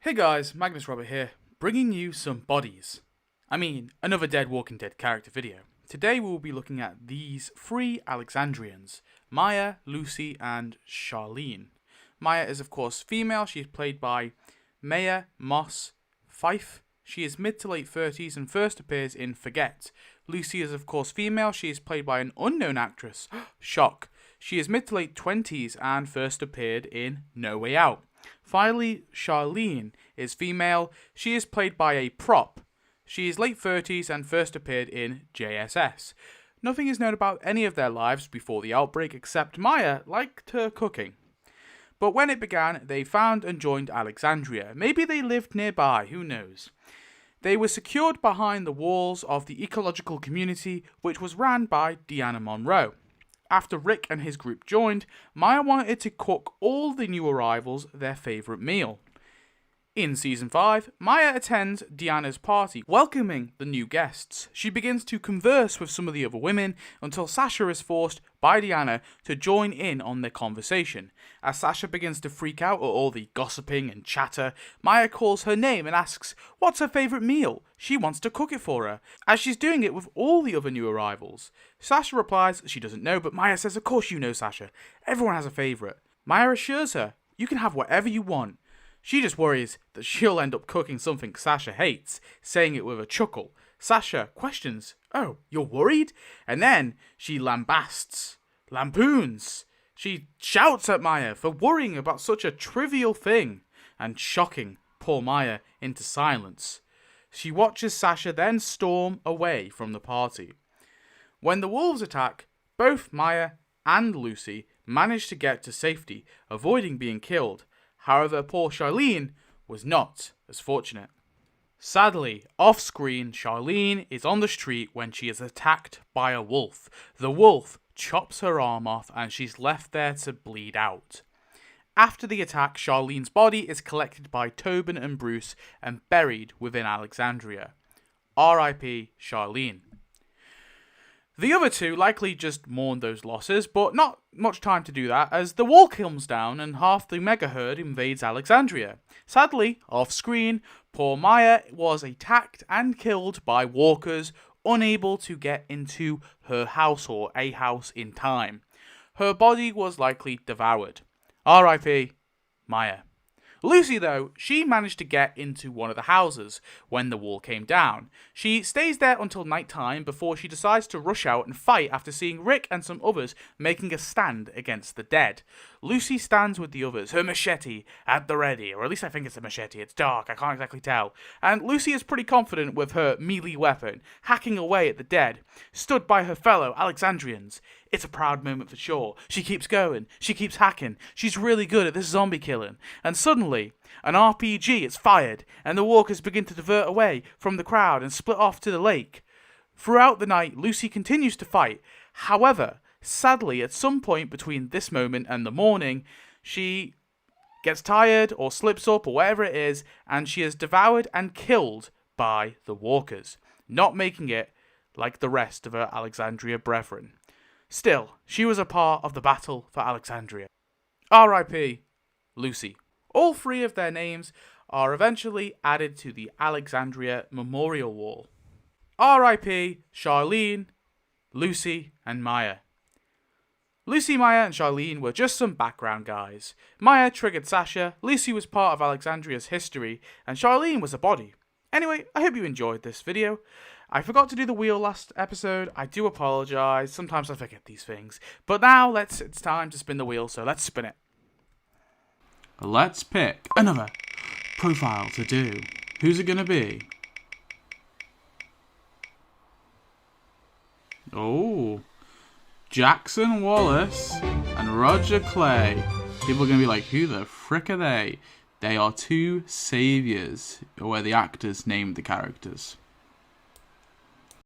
Hey guys, Magnus Robert here, bringing you some bodies. Another Dead Walking Dead character video. Today we will be looking at these three Alexandrians, Maya, Lucy, and Charlyne. Maya is of course female. She is played by Maya Moss Fife. She is mid to late 30s and first appears in Forget. Lucy is of course female. She is played by an unknown actress. Shock. She is mid to late 20s and first appeared in No Way Out. Finally, Charlyne is female. She is played by a prop. She is late 30s and first appeared in JSS. Nothing is known about any of their lives before the outbreak except Maya liked her cooking. But when it began, they found and joined Alexandria. Maybe they lived nearby, who knows. They were secured behind the walls of the ecological community, which was ran by Deanna Monroe. After Rick and his group joined, Maya wanted to cook all the new arrivals their favourite meal. In Season 5, Maya attends Deanna's party, welcoming the new guests. She begins to converse with some of the other women until Sasha is forced by Deanna to join in on their conversation. As Sasha begins to freak out at all the gossiping and chatter, Maya calls her name and asks what's her favourite meal. She wants to cook it for her, as she's doing it with all the other new arrivals. Sasha replies she doesn't know, but Maya says of course you know, Sasha. Everyone has a favourite. Maya assures her you can have whatever you want. She just worries that she'll end up cooking something Sasha hates, saying it with a chuckle. Sasha questions, "Oh, you're worried?" And then she lampoons. She shouts at Maya for worrying about such a trivial thing, and shocking poor Maya into silence. She watches Sasha then storm away from the party. When the wolves attack, both Maya and Lucy manage to get to safety, avoiding being killed. However, poor Charlyne was not as fortunate. Sadly, off-screen, Charlyne is on the street when she is attacked by a wolf. The wolf chops her arm off and she's left there to bleed out. After the attack, Charlyne's body is collected by Tobin and Bruce and buried within Alexandria. R.I.P. Charlyne. The other two likely just mourned those losses, but not much time to do that, as the wall comes down and half the mega herd invades Alexandria. Sadly, off-screen, poor Maya was attacked and killed by walkers, unable to get into her house or a house in time. Her body was likely devoured. R.I.P. Maya. Lucy, though, she managed to get into one of the houses when the wall came down. She stays there until night time before she decides to rush out and fight after seeing Rick and some others making a stand against the dead. Lucy stands with the others, her machete at the ready, or at least I think it's a machete, it's dark, I can't exactly tell. And Lucy is pretty confident with her melee weapon, hacking away at the dead, stood by her fellow Alexandrians. It's a proud moment for sure. She keeps going, she keeps hacking, she's really good at this zombie killing. And suddenly, an RPG is fired, and the walkers begin to divert away from the crowd and split off to the lake. Throughout the night, Lucy continues to fight. However, sadly, at some point between this moment and the morning, she gets tired or slips up or whatever it is, and she is devoured and killed by the walkers, not making it like the rest of her Alexandria brethren. Still, she was a part of the battle for Alexandria. R.I.P. Lucy. All three of their names are eventually added to the Alexandria Memorial Wall. R.I.P. Charlyne, Lucy, and Maya. Lucy, Maya, and Charlyne were just some background guys. Maya triggered Sasha, Lucy was part of Alexandria's history, and Charlyne was a body. Anyway, I hope you enjoyed this video. I forgot to do the wheel last episode. I do apologise. Sometimes I forget these things. But now it's time to spin the wheel, so let's spin it. Let's pick another profile to do. Who's it going to be? Oh, Jackson Wallace and Roger Clay. People are going to be like, who the frick are they? They are two saviors, where the actors named the characters.